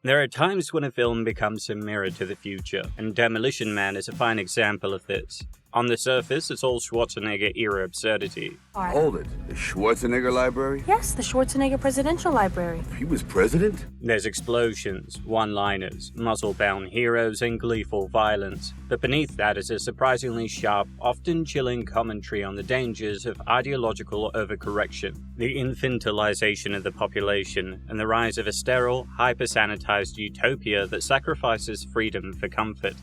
There are times when a film becomes a mirror to the future, and Demolition Man is a fine example of this. On the surface, it's all Schwarzenegger-era absurdity. Hold it. The Schwarzenegger library? Yes, the Schwarzenegger Presidential Library. He was president? There's explosions, one-liners, muzzle-bound heroes, and gleeful violence. But beneath that is a surprisingly sharp, often chilling commentary on the dangers of ideological overcorrection, the infantilization of the population, and the rise of a sterile, hyper-sanitized utopia that sacrifices freedom for comfort.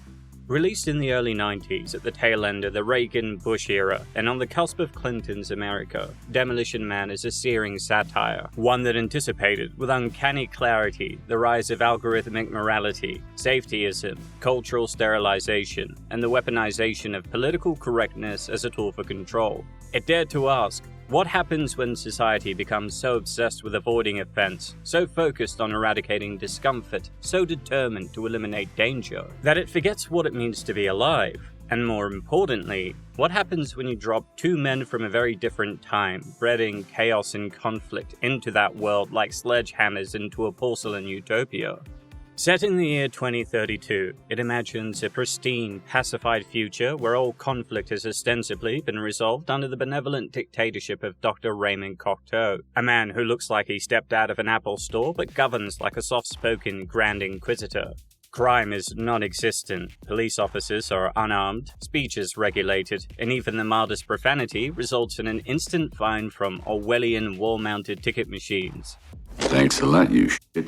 Released in the early 90s at the tail end of the Reagan-Bush era and on the cusp of Clinton's America, Demolition Man is a searing satire, one that anticipated with uncanny clarity the rise of algorithmic morality, safetyism, cultural sterilization, and the weaponization of political correctness as a tool for control. It dared to ask, what happens when society becomes so obsessed with avoiding offense, so focused on eradicating discomfort, so determined to eliminate danger, that it forgets what it means to be alive? And more importantly, what happens when you drop two men from a very different time, bred in chaos and conflict, into that world like sledgehammers into a porcelain utopia? Set in the year 2032, it imagines a pristine, pacified future where all conflict has ostensibly been resolved under the benevolent dictatorship of Dr. Raymond Cocteau, a man who looks like he stepped out of an Apple store but governs like a soft-spoken Grand Inquisitor. Crime is non-existent, police officers are unarmed, speech is regulated, and even the mildest profanity results in an instant fine from Orwellian wall-mounted ticket machines. Thanks a lot, you shit.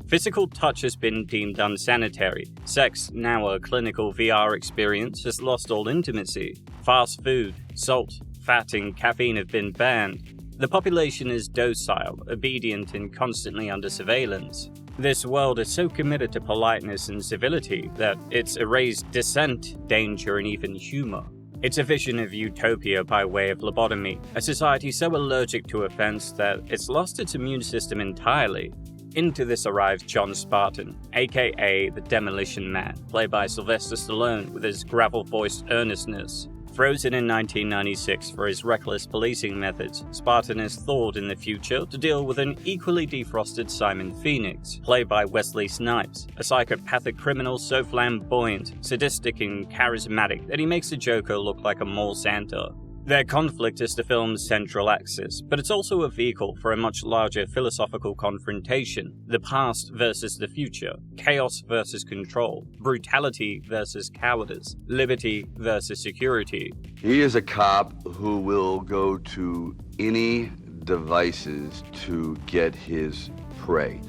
Physical touch has been deemed unsanitary. Sex, now a clinical VR experience, has lost all intimacy. Fast food, salt, fat, and caffeine have been banned. The population is docile, obedient, and constantly under surveillance. This world is so committed to politeness and civility that it's erased dissent, danger, and even humor. It's a vision of utopia by way of lobotomy, a society so allergic to offense that it's lost its immune system entirely. Into this arrives John Spartan, aka the Demolition Man, played by Sylvester Stallone with his gravel-voiced earnestness. Frozen in 1996 for his reckless policing methods, Spartan is thawed in the future to deal with an equally defrosted Simon Phoenix, played by Wesley Snipes, a psychopathic criminal so flamboyant, sadistic, and charismatic that he makes the Joker look like a mall Santa. Their conflict is the film's central axis, but it's also a vehicle for a much larger philosophical confrontation: the past versus the future, chaos versus control, brutality versus cowardice, liberty versus security. He is a cop who will go to any devices to get his prey.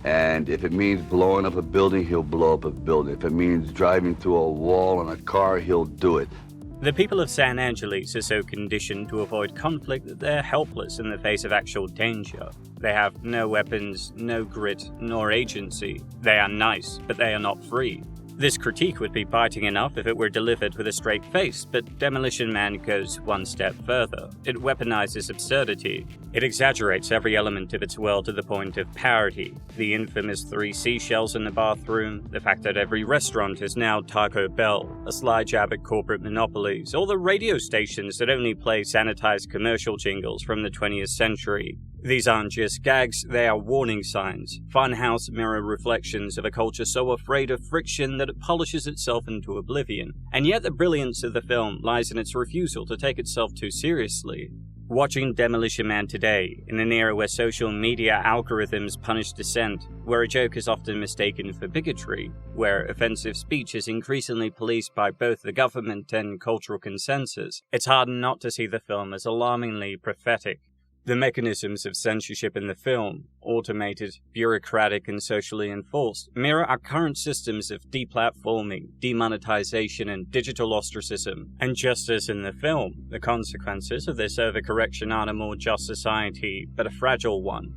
And if it means blowing up a building, he'll blow up a building. If it means driving through a wall in a car, he'll do it. The people of San Angeles are so conditioned to avoid conflict that they're helpless in the face of actual danger. They have no weapons, no grit, nor agency. They are nice, but they are not free. This critique would be biting enough if it were delivered with a straight face, but Demolition Man goes one step further. It weaponizes absurdity. It exaggerates every element of its world to the point of parody. The infamous 3 seashells in the bathroom, the fact that every restaurant is now Taco Bell, a sly jab at corporate monopolies, or the radio stations that only play sanitized commercial jingles from the 20th century. These aren't just gags, they are warning signs, funhouse mirror reflections of a culture so afraid of friction that it polishes itself into oblivion. And yet the brilliance of the film lies in its refusal to take itself too seriously. Watching Demolition Man today, in an era where social media algorithms punish dissent, where a joke is often mistaken for bigotry, where offensive speech is increasingly policed by both the government and cultural consensus, it's hard not to see the film as alarmingly prophetic. The mechanisms of censorship in the film, automated, bureaucratic, and socially enforced, mirror our current systems of deplatforming, demonetization, and digital ostracism. And just as in the film, the consequences of this overcorrection aren't a more just society, but a fragile one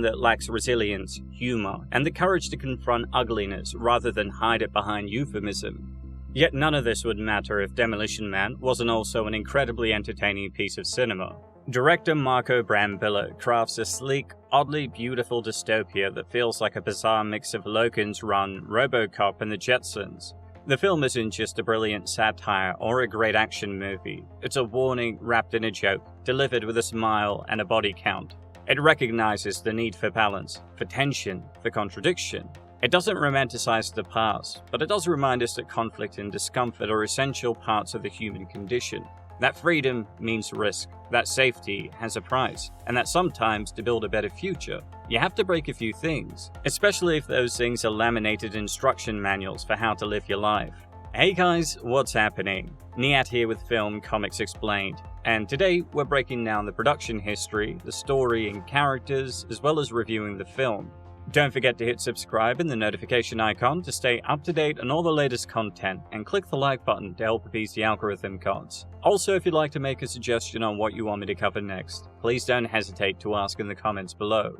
that lacks resilience, humor, and the courage to confront ugliness rather than hide it behind euphemism. Yet none of this would matter if Demolition Man wasn't also an incredibly entertaining piece of cinema. Director Marco Brambilla crafts a sleek, oddly beautiful dystopia that feels like a bizarre mix of Logan's Run, RoboCop, and the Jetsons. The film isn't just a brilliant satire or a great action movie. It's a warning wrapped in a joke, delivered with a smile and a body count. It recognizes the need for balance, for tension, for contradiction. It doesn't romanticize the past, but it does remind us that conflict and discomfort are essential parts of the human condition. That freedom means risk, that safety has a price, and that sometimes to build a better future, you have to break a few things, especially if those things are laminated instruction manuals for how to live your life. Hey guys, what's happening? Nihat here with Film Comics Explained, and today we're breaking down the production history, the story and characters, as well as reviewing the film. Don't forget to hit subscribe and the notification icon to stay up to date on all the latest content, and click the like button to help appease the algorithm gods. Also, if you'd like to make a suggestion on what you want me to cover next, please don't hesitate to ask in the comments below.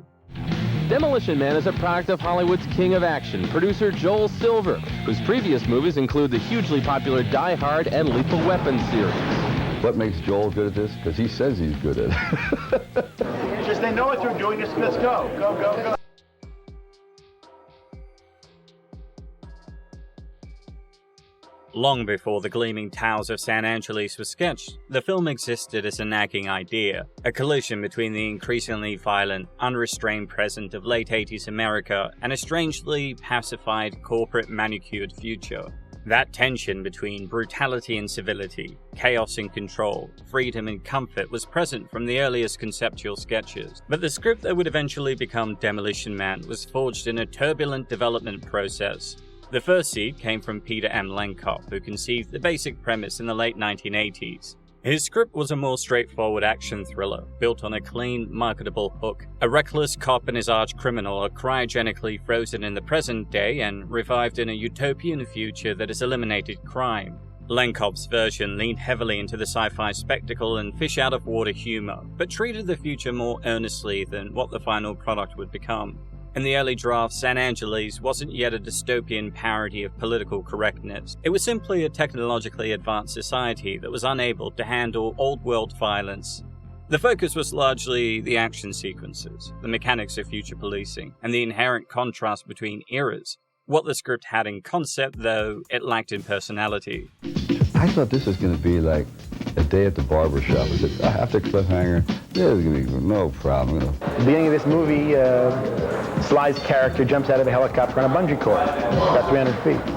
Demolition Man is a product of Hollywood's king of action, producer Joel Silver, whose previous movies include the hugely popular Die Hard and Lethal Weapon series. What makes Joel good at this? Because he says he's good at it. Just they know what they're doing, let's go. Go. Long before the gleaming towers of San Angeles were sketched, the film existed as a nagging idea, a collision between the increasingly violent, unrestrained present of late 80s America and a strangely pacified, corporate manicured future. That tension between brutality and civility, chaos and control, freedom and comfort was present from the earliest conceptual sketches, but the script that would eventually become Demolition Man was forged in a turbulent development process. The first seed came from Peter M. Lenkov, who conceived the basic premise in the late 1980s. His script was a more straightforward action thriller, built on a clean, marketable hook. A reckless cop and his arch-criminal are cryogenically frozen in the present day and revived in a utopian future that has eliminated crime. Lenkov's version leaned heavily into the sci-fi spectacle and fish-out-of-water humor, but treated the future more earnestly than what the final product would become. In the early draft, San Angeles wasn't yet a dystopian parody of political correctness. It was simply a technologically advanced society that was unable to handle old-world violence. The focus was largely the action sequences, the mechanics of future policing, and the inherent contrast between eras. What the script had in concept, though, it lacked in personality. I thought this was going to be like a day at the barber shop. I said, after cliffhanger, there's going to be no problem. At the beginning of this movie, Sly's character jumps out of a helicopter on a bungee cord, about 300 feet.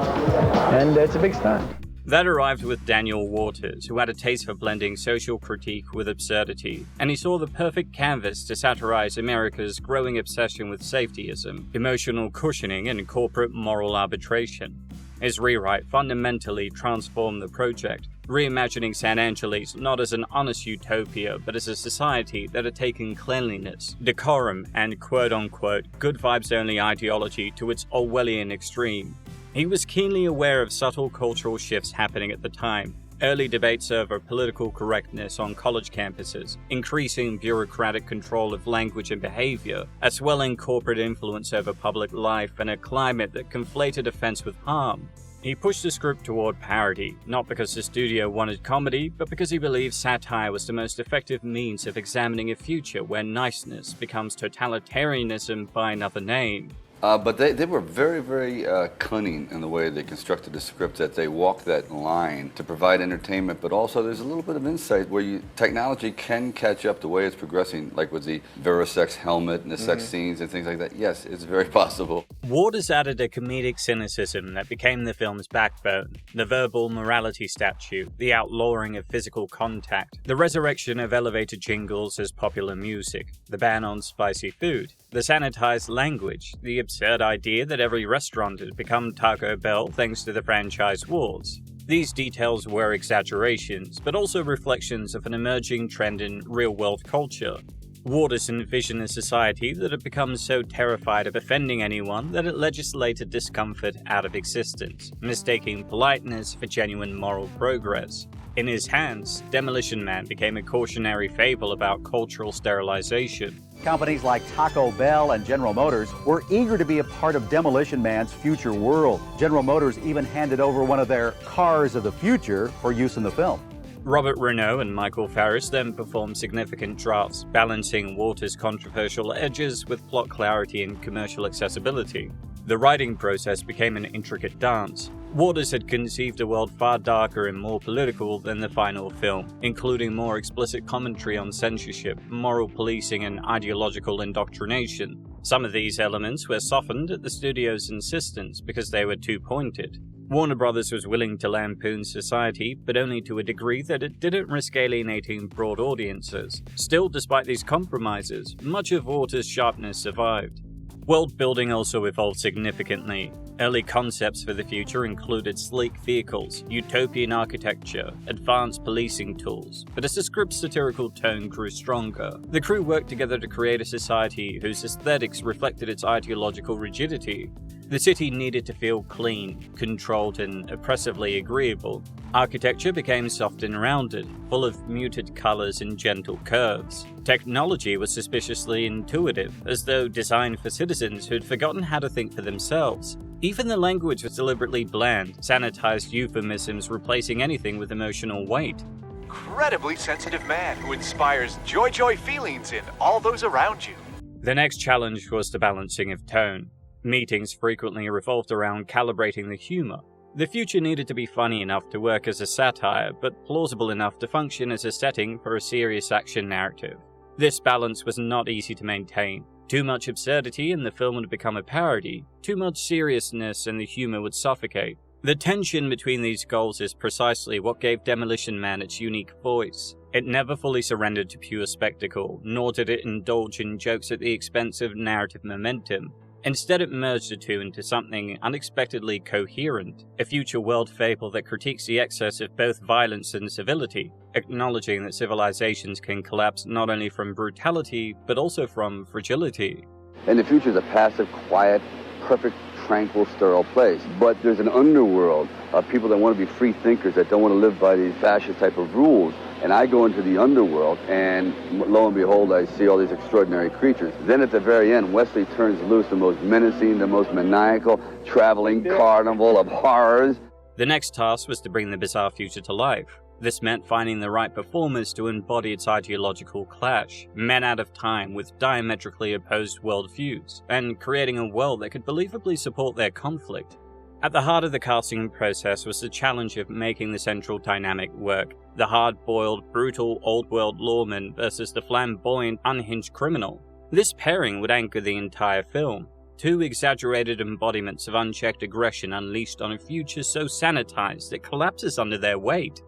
And it's a big stunt. That arrived with Daniel Waters, who had a taste for blending social critique with absurdity, and he saw the perfect canvas to satirize America's growing obsession with safetyism, emotional cushioning, and corporate moral arbitration. His rewrite fundamentally transformed the project, reimagining San Angeles not as an honest utopia, but as a society that had taken cleanliness, decorum, and quote-unquote good vibes-only ideology to its Orwellian extreme. He was keenly aware of subtle cultural shifts happening at the time, early debates over political correctness on college campuses, increasing bureaucratic control of language and behavior, a swelling corporate influence over public life, and a climate that conflated offense with harm. He pushed the script toward parody, not because the studio wanted comedy, but because he believed satire was the most effective means of examining a future where niceness becomes totalitarianism by another name. But they were very cunning in the way they constructed the script, that they walked that line to provide entertainment, but also there's a little bit of insight where technology can catch up the way it's progressing, like with the Verisex helmet and the sex scenes and things like that. Yes, it's very possible. Waters added a comedic cynicism that became the film's backbone. The verbal morality statue, the outlawing of physical contact, the resurrection of elevator jingles as popular music, the ban on spicy food, the sanitized language, the absurd idea that every restaurant had become Taco Bell thanks to the franchise wars. These details were exaggerations, but also reflections of an emerging trend in real-world culture. Waters envisioned a society that had become so terrified of offending anyone that it legislated discomfort out of existence, mistaking politeness for genuine moral progress. In his hands, Demolition Man became a cautionary fable about cultural sterilization. Companies like Taco Bell and General Motors were eager to be a part of Demolition Man's future world. General Motors even handed over one of their cars of the future for use in the film. Robert Renault and Michael Farris then performed significant drafts, balancing Waters' controversial edges with plot clarity and commercial accessibility. The writing process became an intricate dance. Waters had conceived a world far darker and more political than the final film, including more explicit commentary on censorship, moral policing, and ideological indoctrination. Some of these elements were softened at the studio's insistence because they were too pointed. Warner Brothers was willing to lampoon society, but only to a degree that it didn't risk alienating broad audiences. Still, despite these compromises, much of Waters' sharpness survived. World building also evolved significantly. Early concepts for the future included sleek vehicles, utopian architecture, advanced policing tools, but as the script's satirical tone grew stronger, the crew worked together to create a society whose aesthetics reflected its ideological rigidity. The city needed to feel clean, controlled, and oppressively agreeable. Architecture became soft and rounded, full of muted colors and gentle curves. Technology was suspiciously intuitive, as though designed for citizens who'd forgotten how to think for themselves. Even the language was deliberately bland, sanitized euphemisms replacing anything with emotional weight. Incredibly sensitive man who inspires joy feelings in all those around you. The next challenge was the balancing of tone. Meetings frequently revolved around calibrating the humor. The future needed to be funny enough to work as a satire, but plausible enough to function as a setting for a serious action narrative. This balance was not easy to maintain. Too much absurdity and the film would become a parody, too much seriousness and the humor would suffocate. The tension between these goals is precisely what gave Demolition Man its unique voice. It never fully surrendered to pure spectacle, nor did it indulge in jokes at the expense of narrative momentum. Instead, it merged the two into something unexpectedly coherent, a future world fable that critiques the excess of both violence and civility, acknowledging that civilizations can collapse not only from brutality, but also from fragility. And the future is a passive, quiet, perfect, tranquil, sterile place. But there's an underworld of people that want to be free thinkers, that don't want to live by these fascist type of rules. And I go into the underworld, and lo and behold, I see all these extraordinary creatures. Then at the very end, Wesley turns loose the most menacing, the most maniacal, traveling carnival of horrors. The next task was to bring the bizarre future to life. This meant finding the right performers to embody its ideological clash, men out of time with diametrically opposed worldviews, and creating a world that could believably support their conflict. At the heart of the casting process was the challenge of making the central dynamic work. The hard-boiled, brutal, old-world lawman versus the flamboyant, unhinged criminal. This pairing would anchor the entire film. Two exaggerated embodiments of unchecked aggression unleashed on a future so sanitized it collapses under their weight.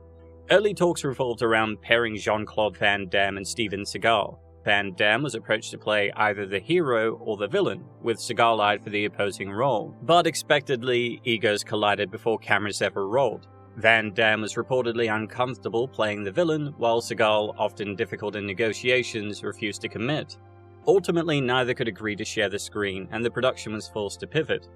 Early talks revolved around pairing Jean-Claude Van Damme and Steven Seagal. Van Damme was approached to play either the hero or the villain, with Seagal eyed for the opposing role. But expectedly, egos collided before cameras ever rolled. Van Damme was reportedly uncomfortable playing the villain, while Seagal, often difficult in negotiations, refused to commit. Ultimately, neither could agree to share the screen, and the production was forced to pivot.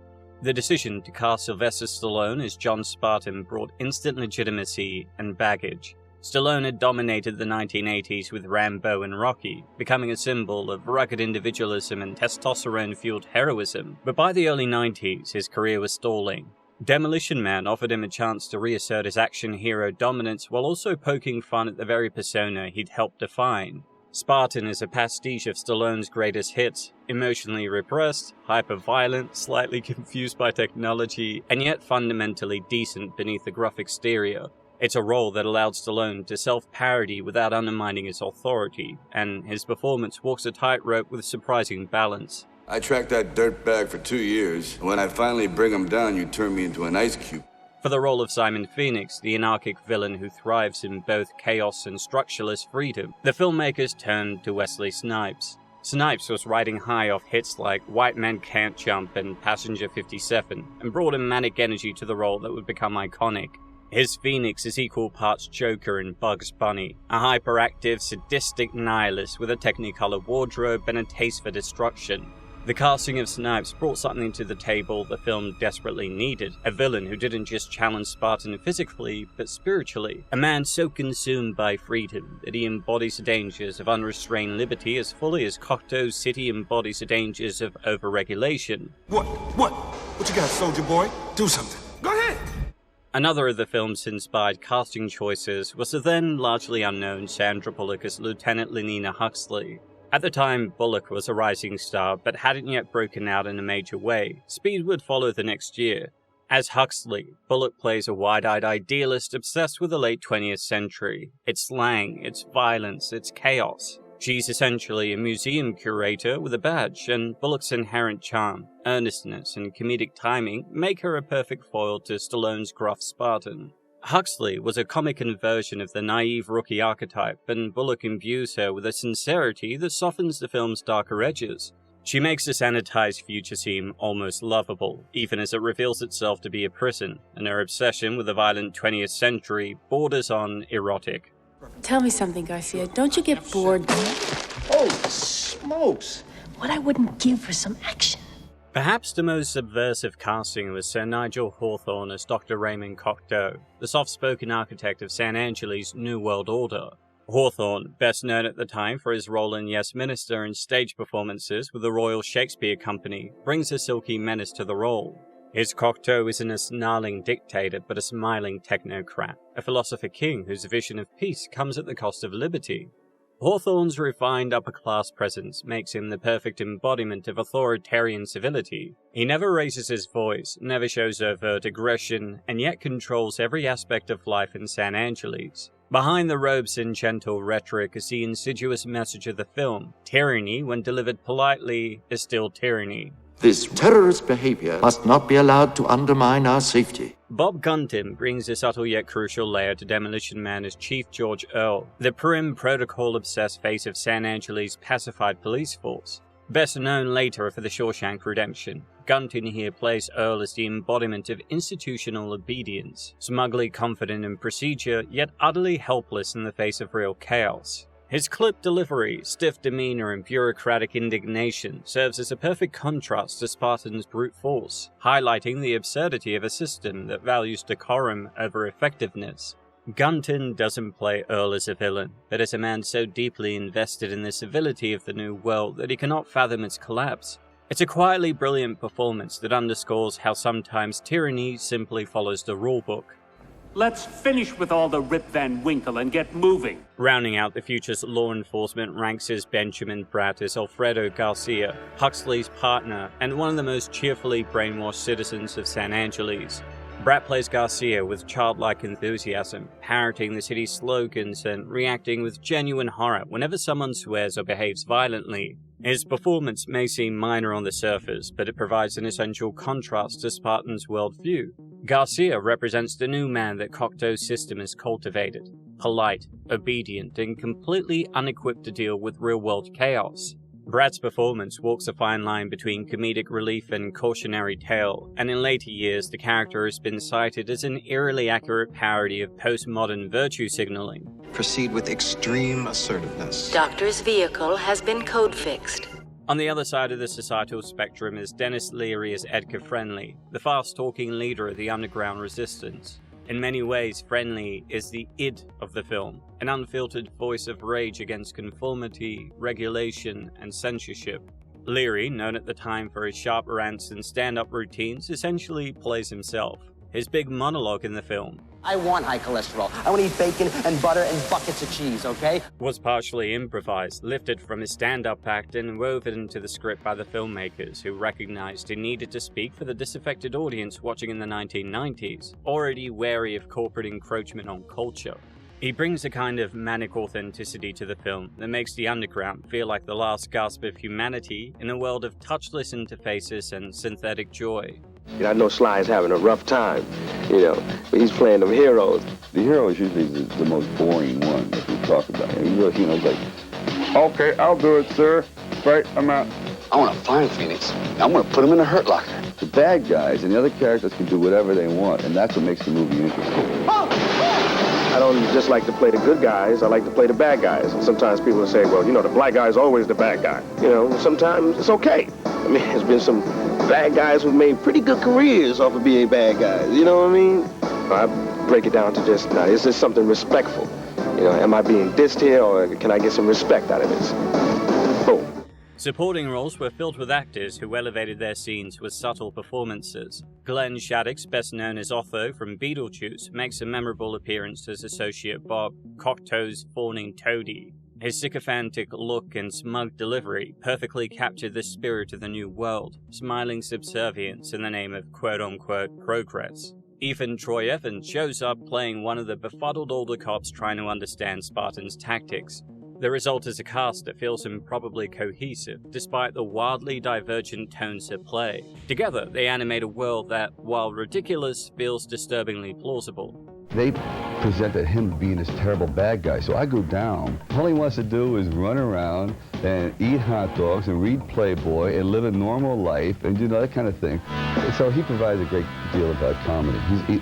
The decision to cast Sylvester Stallone as John Spartan brought instant legitimacy and baggage. Stallone had dominated the 1980s with Rambo and Rocky, becoming a symbol of rugged individualism and testosterone-fueled heroism, but by the early 90s, his career was stalling. Demolition Man offered him a chance to reassert his action hero dominance while also poking fun at the very persona he'd helped define. Spartan is a pastiche of Stallone's greatest hits, emotionally repressed, hyper-violent, slightly confused by technology, and yet fundamentally decent beneath the gruff exterior. It's a role that allowed Stallone to self-parody without undermining his authority, and his performance walks a tightrope with surprising balance. I tracked that dirtbag for 2 years, and when I finally bring him down, you turn me into an ice cube. For the role of Simon Phoenix, the anarchic villain who thrives in both chaos and structureless freedom, the filmmakers turned to Wesley Snipes. Snipes was riding high off hits like White Man Can't Jump and Passenger 57, and brought a manic energy to the role that would become iconic. His Phoenix is equal parts Joker and Bugs Bunny, a hyperactive, sadistic nihilist with a technicolor wardrobe and a taste for destruction. The casting of Snipes brought something to the table the film desperately needed, a villain who didn't just challenge Spartan physically, but spiritually, a man so consumed by freedom that he embodies the dangers of unrestrained liberty as fully as Cocteau's city embodies the dangers of overregulation. What you got, soldier boy? Do something. Go ahead! Another of the film's inspired casting choices was the then largely unknown Sandra Bullock as Lieutenant Lenina Huxley. At the time, Bullock was a rising star, but hadn't yet broken out in a major way. Speed would follow the next year. As Huxley, Bullock plays a wide-eyed idealist obsessed with the late 20th century, its slang, its violence, its chaos. She's essentially a museum curator with a badge, and Bullock's inherent charm, earnestness, and comedic timing make her a perfect foil to Stallone's gruff Spartan. Huxley was a comic inversion of the naive rookie archetype, and Bullock imbues her with a sincerity that softens the film's darker edges. She makes the sanitized future seem almost lovable, even as it reveals itself to be a prison, and her obsession with the violent 20th century borders on erotic. Tell me something, Garcia. Don't you get bored? Holy smokes! What I wouldn't give for some action. Perhaps the most subversive casting was Sir Nigel Hawthorne as Dr. Raymond Cocteau, the soft-spoken architect of San Angeli's New World Order. Hawthorne, best known at the time for his role in Yes Minister and stage performances with the Royal Shakespeare Company, brings a silky menace to the role. His Cocteau isn't a snarling dictator but a smiling technocrat, a philosopher king whose vision of peace comes at the cost of liberty. Hawthorne's refined upper-class presence makes him the perfect embodiment of authoritarian civility. He never raises his voice, never shows overt aggression, and yet controls every aspect of life in San Angeles. Behind the robes and gentle rhetoric is the insidious message of the film. Tyranny, when delivered politely, is still tyranny. This terrorist behavior must not be allowed to undermine our safety. Bob Gunton brings a subtle yet crucial layer to Demolition Man as Chief George Earle, the prim, protocol-obsessed face of San Angeles' pacified police force. Best known later for The Shawshank Redemption, Gunton here plays Earle as the embodiment of institutional obedience, smugly confident in procedure, yet utterly helpless in the face of real chaos. His clipped delivery, stiff demeanor, and bureaucratic indignation serves as a perfect contrast to Spartan's brute force, highlighting the absurdity of a system that values decorum over effectiveness. Gunton doesn't play Earle as a villain, but as a man so deeply invested in the civility of the new world that he cannot fathom its collapse. It's a quietly brilliant performance that underscores how sometimes tyranny simply follows the rulebook. Let's finish with all the Rip Van Winkle and get moving. Rounding out the future's law enforcement ranks is Benjamin Bratt as Alfredo Garcia, Huxley's partner and one of the most cheerfully brainwashed citizens of San Angeles. Bratt plays Garcia with childlike enthusiasm, parroting the city's slogans and reacting with genuine horror whenever someone swears or behaves violently. His performance may seem minor on the surface, but it provides an essential contrast to Spartan's worldview. Garcia represents the new man that Cocteau's system has cultivated, polite, obedient, and completely unequipped to deal with real-world chaos. Bratt's performance walks a fine line between comedic relief and cautionary tale, and in later years the character has been cited as an eerily accurate parody of postmodern virtue signaling. Proceed with extreme assertiveness. Doctor's vehicle has been code-fixed. On the other side of the societal spectrum is Dennis Leary as Edgar Friendly, the fast-talking leader of the underground resistance. In many ways, Friendly is the id of the film, an unfiltered voice of rage against conformity, regulation, and censorship. Leary, known at the time for his sharp rants and stand-up routines, essentially plays himself. His big monologue in the film, I want high cholesterol. I want to eat bacon and butter and buckets of cheese, okay? was partially improvised, lifted from his stand-up act and woven into the script by the filmmakers who recognized he needed to speak for the disaffected audience watching in the 1990s, already wary of corporate encroachment on culture. He brings a kind of manic authenticity to the film that makes the underground feel like the last gasp of humanity in a world of touchless interfaces and synthetic joy. I know Sly is having a rough time, but he's playing them heroes. The hero is usually the most boring one that we talk about. It's like, okay, I'll do it, sir. Right, I'm out. I want to find Phoenix. I'm going to put him in a hurt locker. The bad guys and the other characters can do whatever they want, and that's what makes the movie interesting. I don't just like to play the good guys, I like to play the bad guys. And sometimes people say, well, the black guy's always the bad guy. Sometimes it's okay. I mean, there's been some bad guys who've made pretty good careers off of being bad guys, you know what I mean? I break it down to just, is this something respectful? Am I being dissed here, or can I get some respect out of this? Boom. Supporting roles were filled with actors who elevated their scenes with subtle performances. Glenn Shaddix, best known as Otho from Beetlejuice, makes a memorable appearance as Associate Bob, Cocteau's fawning toady. His sycophantic look and smug delivery perfectly captured the spirit of the new world, smiling subservience in the name of quote-unquote progress. Even Troy Evans shows up playing one of the befuddled older cops trying to understand Spartan's tactics. The result is a cast that feels improbably cohesive, despite the wildly divergent tones at play. Together, they animate a world that, while ridiculous, feels disturbingly plausible. They presented him being this terrible bad guy, so I go down. All he wants to do is run around and eat hot dogs and read Playboy and live a normal life and do that kind of thing. So he provides a great deal about comedy. He's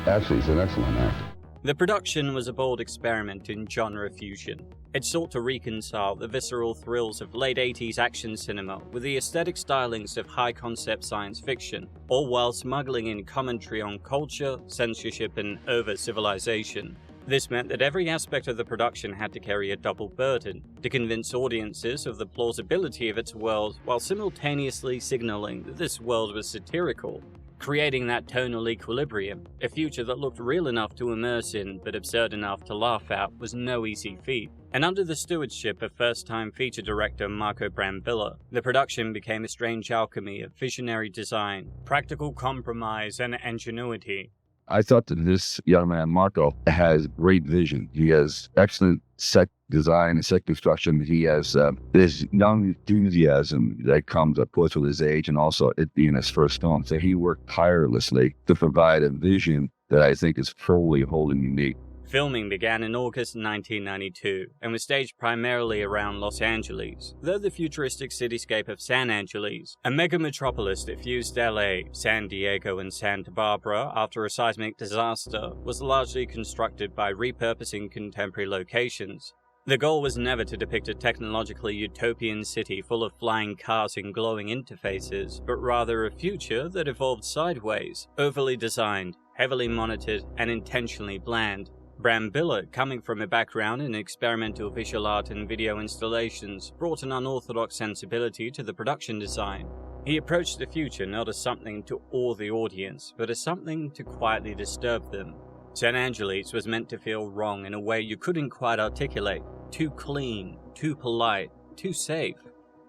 an excellent actor. The production was a bold experiment in genre fusion. It sought to reconcile the visceral thrills of late 80s action cinema with the aesthetic stylings of high-concept science fiction, all while smuggling in commentary on culture, censorship, and over-civilization. This meant that every aspect of the production had to carry a double burden, to convince audiences of the plausibility of its world while simultaneously signaling that this world was satirical. Creating that tonal equilibrium, a future that looked real enough to immerse in but absurd enough to laugh at, was no easy feat. And under the stewardship of first-time feature director Marco Brambilla, the production became a strange alchemy of visionary design, practical compromise, and ingenuity. I thought that this young man, Marco, has great vision. He has excellent set design and set construction. He has this young enthusiasm that comes, of course, with his age and also it being his first film. So he worked tirelessly to provide a vision that I think is truly wholly unique. Filming began in August 1992 and was staged primarily around Los Angeles, though the futuristic cityscape of San Angeles, a mega metropolis that fused LA, San Diego, and Santa Barbara after a seismic disaster, was largely constructed by repurposing contemporary locations. The goal was never to depict a technologically utopian city full of flying cars and glowing interfaces, but rather a future that evolved sideways, overly designed, heavily monitored, and intentionally bland. Brambilla, coming from a background in experimental visual art and video installations, brought an unorthodox sensibility to the production design. He approached the future not as something to awe the audience, but as something to quietly disturb them. San Angeles was meant to feel wrong in a way you couldn't quite articulate. Too clean, too polite, too safe.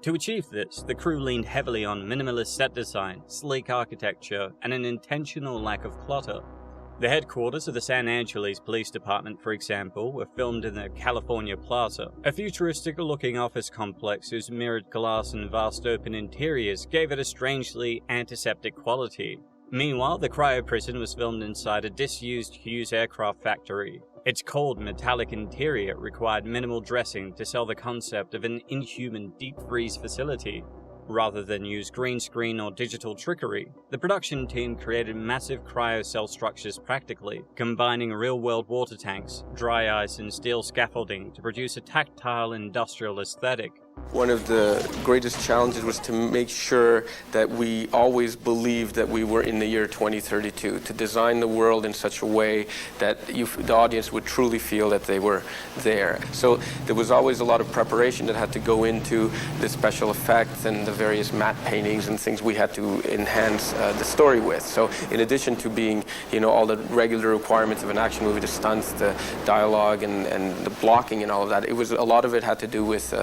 To achieve this, the crew leaned heavily on minimalist set design, sleek architecture, and an intentional lack of clutter. The headquarters of the San Angeles Police Department, for example, were filmed in the California Plaza, a futuristic-looking office complex whose mirrored glass and vast open interiors gave it a strangely antiseptic quality. Meanwhile, the cryo prison was filmed inside a disused Hughes aircraft factory. Its cold, metallic interior required minimal dressing to sell the concept of an inhuman deep-freeze facility. Rather than use green screen or digital trickery, the production team created massive cryocell structures practically, combining real-world water tanks, dry ice, and steel scaffolding to produce a tactile industrial aesthetic. One of the greatest challenges was to make sure that we always believed that we were in the year 2032, to design the world in such a way that the audience would truly feel that they were there. So there was always a lot of preparation that had to go into the special effects and the various matte paintings and things we had to enhance the story with. So in addition to being, all the regular requirements of an action movie, the stunts, the dialogue, and the blocking and all of that, a lot of it had to do with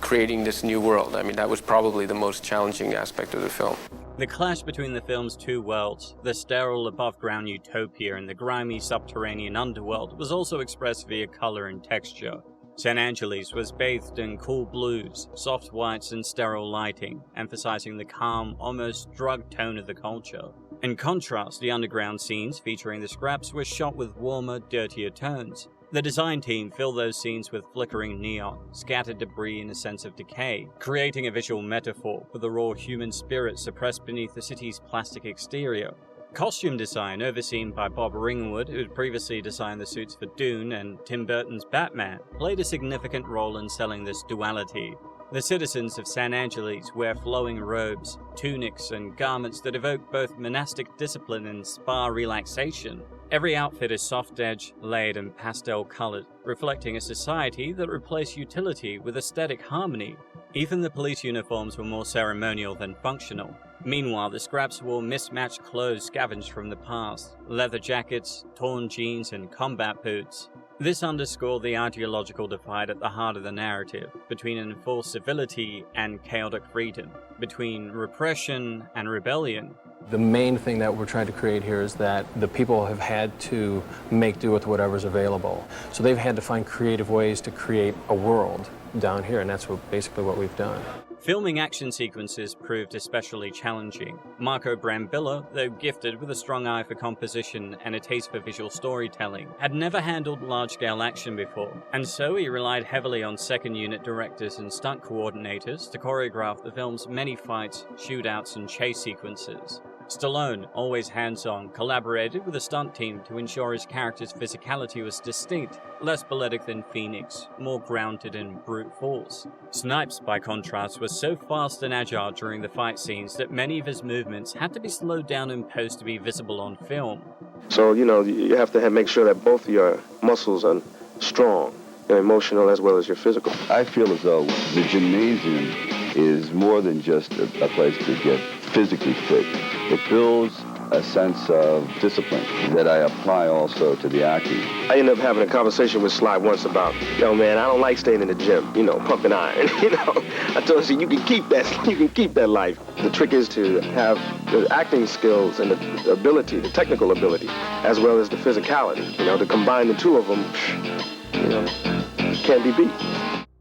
creating this new world. I mean, that was probably the most challenging aspect of the film. The clash between the film's two worlds, the sterile above-ground Utopia and the grimy subterranean underworld, was also expressed via color and texture. San Angeles was bathed in cool blues, soft whites, and sterile lighting, emphasizing the calm, almost drug tone of the culture. In contrast, the underground scenes featuring the scraps were shot with warmer, dirtier tones. The design team filled those scenes with flickering neon, scattered debris, and a sense of decay, creating a visual metaphor for the raw human spirit suppressed beneath the city's plastic exterior. Costume design, overseen by Bob Ringwood, who had previously designed the suits for Dune and Tim Burton's Batman, played a significant role in selling this duality. The citizens of San Angeles wear flowing robes, tunics, and garments that evoke both monastic discipline and spa relaxation. Every outfit is soft-edged, layered, and pastel-colored, reflecting a society that replaced utility with aesthetic harmony. Even the police uniforms were more ceremonial than functional. Meanwhile, the scraps wore mismatched clothes scavenged from the past, leather jackets, torn jeans, and combat boots. This underscored the ideological divide at the heart of the narrative, between enforced civility and chaotic freedom, between repression and rebellion. The main thing that we're trying to create here is that the people have had to make do with whatever's available. So they've had to find creative ways to create a world down here, and that's basically what we've done. Filming action sequences proved especially challenging. Marco Brambilla, though gifted with a strong eye for composition and a taste for visual storytelling, had never handled large-scale action before, and so he relied heavily on second-unit directors and stunt coordinators to choreograph the film's many fights, shootouts, and chase sequences. Stallone, always hands-on, collaborated with the stunt team to ensure his character's physicality was distinct, less balletic than Phoenix, more grounded in brute force. Snipes, by contrast, was so fast and agile during the fight scenes that many of his movements had to be slowed down in post to be visible on film. So, you have to make sure that both your muscles are strong, your emotional as well as your physical. I feel as though the gymnasium is more than just a place to get physically fit. It builds a sense of discipline that I apply also to the acting. I ended up having a conversation with Sly once about, yo man, I don't like staying in the gym, pumping iron. I told him, you can keep that life. The trick is to have the acting skills and the ability, the technical ability, as well as the physicality. To combine the two of them, can't be beat.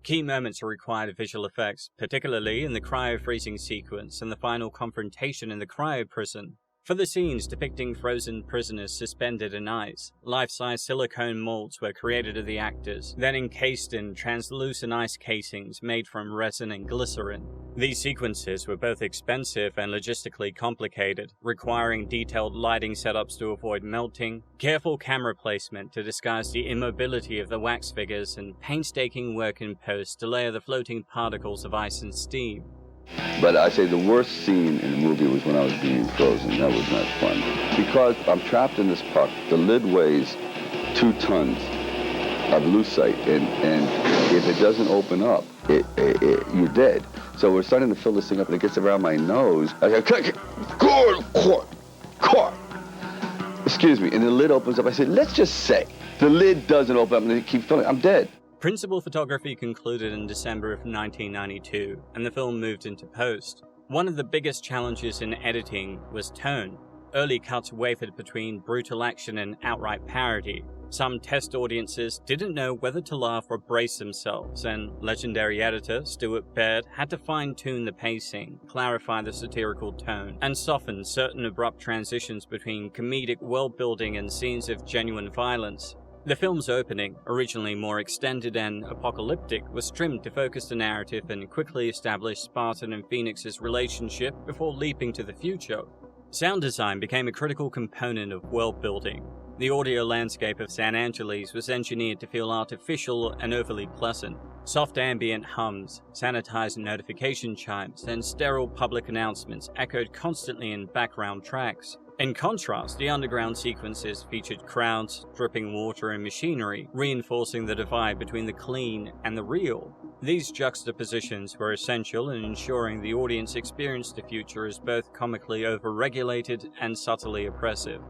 Key moments required visual effects, particularly in the cryo-freezing sequence and the final confrontation in the cryo-prison. For the scenes depicting frozen prisoners suspended in ice, life-size silicone molds were created of the actors, then encased in translucent ice casings made from resin and glycerin. These sequences were both expensive and logistically complicated, requiring detailed lighting setups to avoid melting, careful camera placement to disguise the immobility of the wax figures, and painstaking work in post to layer the floating particles of ice and steam. But I say the worst scene in the movie was when I was being frozen. That was not fun. Because I'm trapped in this puck. The lid weighs 2 tons of lucite, and if it doesn't open up, you're dead. So we're starting to fill this thing up, and it gets around my nose. I go, cord. Excuse me, and the lid opens up. I said, let's just say the lid doesn't open up, and it keeps filling. I'm dead. Principal photography concluded in December of 1992, and the film moved into post. One of the biggest challenges in editing was tone. Early cuts wavered between brutal action and outright parody. Some test audiences didn't know whether to laugh or brace themselves, and legendary editor Stuart Baird had to fine-tune the pacing, clarify the satirical tone, and soften certain abrupt transitions between comedic world-building and scenes of genuine violence. The film's opening, originally more extended and apocalyptic, was trimmed to focus the narrative and quickly establish Spartan and Phoenix's relationship before leaping to the future. Sound design became a critical component of world building. The audio landscape of San Angeles was engineered to feel artificial and overly pleasant. Soft ambient hums, sanitized notification chimes, and sterile public announcements echoed constantly in background tracks. In contrast, the underground sequences featured crowds, dripping water, and machinery, reinforcing the divide between the clean and the real. These juxtapositions were essential in ensuring the audience experienced the future as both comically overregulated and subtly oppressive.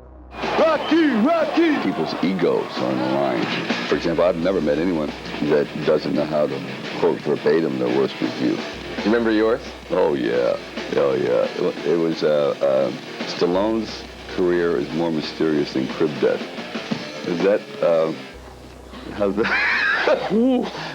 Rocky! People's egos on the line. For example, I've never met anyone that doesn't know how to quote verbatim their worst review. You remember yours? Oh, yeah. It was, Stallone's career is more mysterious than crib death. Is that, how's that?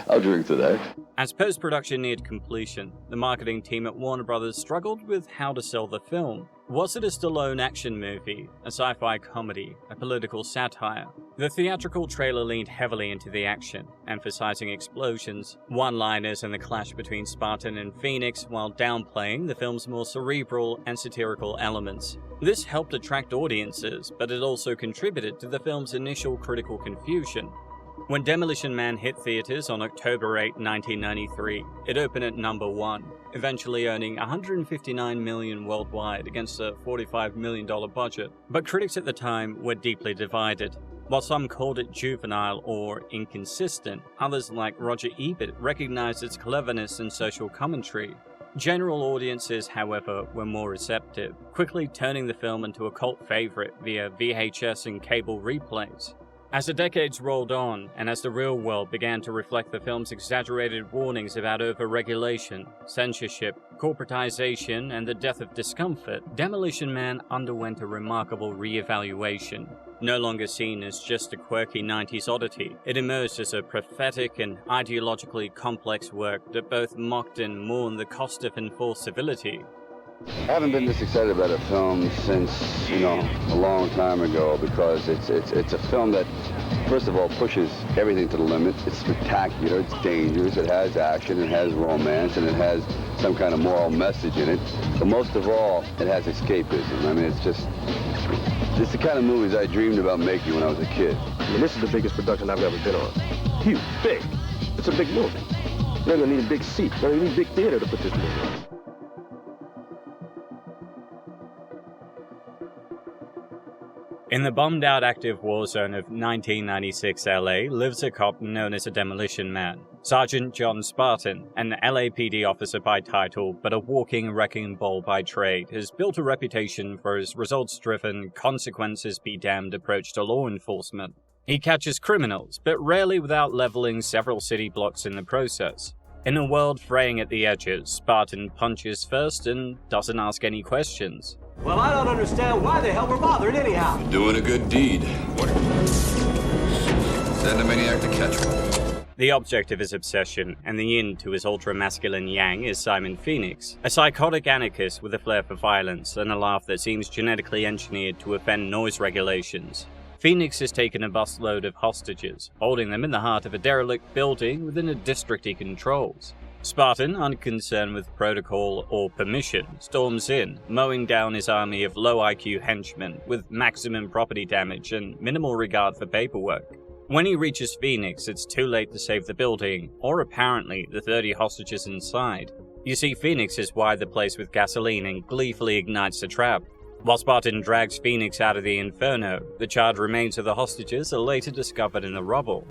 I'll drink to that. As post-production neared completion, the marketing team at Warner Brothers struggled with how to sell the film. Was it a Stallone action movie, a sci-fi comedy, a political satire? The theatrical trailer leaned heavily into the action, emphasizing explosions, one-liners, and the clash between Spartan and Phoenix, while downplaying the film's more cerebral and satirical elements. This helped attract audiences, but it also contributed to the film's initial critical confusion. When Demolition Man hit theaters on October 8, 1993, it opened at number 1, eventually earning $159 million worldwide against a $45 million budget. But critics at the time were deeply divided. While some called it juvenile or inconsistent, others like Roger Ebert recognized its cleverness and social commentary. General audiences, however, were more receptive, quickly turning the film into a cult favorite via VHS and cable replays. As the decades rolled on, and as the real world began to reflect the film's exaggerated warnings about overregulation, censorship, corporatization, and the death of discomfort, Demolition Man underwent a remarkable re-evaluation. No longer seen as just a quirky 90s oddity, it emerged as a prophetic and ideologically complex work that both mocked and mourned the cost of enforced civility. I haven't been this excited about a film since, a long time ago, because it's a film that, first of all, pushes everything to the limit. It's spectacular, it's dangerous, it has action, it has romance, and it has some kind of moral message in it. But most of all, it has escapism. I mean, it's the kind of movies I dreamed about making when I was a kid. I mean, this is the biggest production I've ever been on. Huge, big. It's a big movie. You're gonna need a big seat. You're gonna need a big theater to put this movie on. In the bombed-out active war zone of 1996 LA lives a cop known as a Demolition Man. Sergeant John Spartan, an LAPD officer by title but a walking wrecking ball by trade, has built a reputation for his results-driven, consequences-be-damned approach to law enforcement. He catches criminals, but rarely without leveling several city blocks in the process. In a world fraying at the edges, Spartan punches first and doesn't ask any questions. Well, I don't understand why the hell we're bothered anyhow. You're doing a good deed. What? Send a maniac to catch one. The object of his obsession, and the yin to his ultra-masculine yang, is Simon Phoenix, a psychotic anarchist with a flair for violence and a laugh that seems genetically engineered to offend noise regulations. Phoenix has taken a busload of hostages, holding them in the heart of a derelict building within a district he controls. Spartan, unconcerned with protocol or permission, storms in, mowing down his army of low-IQ henchmen with maximum property damage and minimal regard for paperwork. When he reaches Phoenix, it's too late to save the building, or apparently the 30 hostages inside. You see, Phoenix has wired the place with gasoline and gleefully ignites the trap. While Spartan drags Phoenix out of the inferno, the charred remains of the hostages are later discovered in the rubble.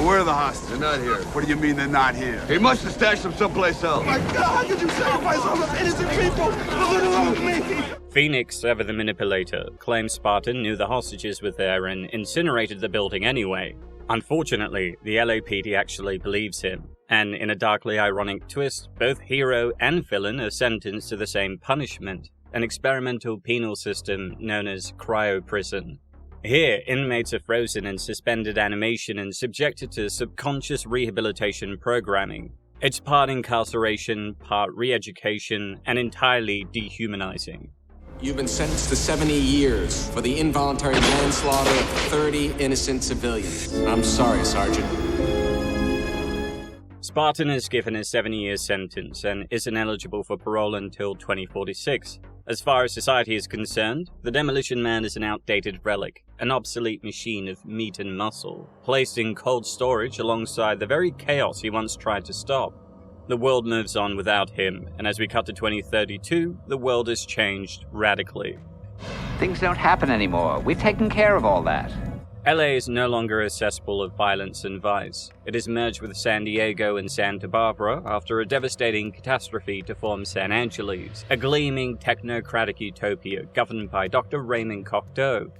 Where are the hostages? They're not here. What do you mean they're not here? He must have stashed them someplace else. Oh my God, how could you sacrifice all those innocent people for little old me? Phoenix, ever the manipulator, claims Spartan knew the hostages were there and incinerated the building anyway. Unfortunately, the LAPD actually believes him, and in a darkly ironic twist, both hero and villain are sentenced to the same punishment, an experimental penal system known as cryo-prison. Here, inmates are frozen in suspended animation and subjected to subconscious rehabilitation programming. It's part incarceration, part re-education, and entirely dehumanizing. You've been sentenced to 70 years for the involuntary manslaughter of 30 innocent civilians. I'm sorry, Sergeant. Spartan is given a 7-year sentence and isn't eligible for parole until 2046. As far as society is concerned, the Demolition Man is an outdated relic, an obsolete machine of meat and muscle, placed in cold storage alongside the very chaos he once tried to stop. The world moves on without him, and as we cut to 2032, the world has changed radically. Things don't happen anymore. We've taken care of all that. LA is no longer a cesspool of violence and vice. It is merged with San Diego and Santa Barbara after a devastating catastrophe to form San Angeles, a gleaming technocratic utopia governed by Dr. Raymond Cocteau.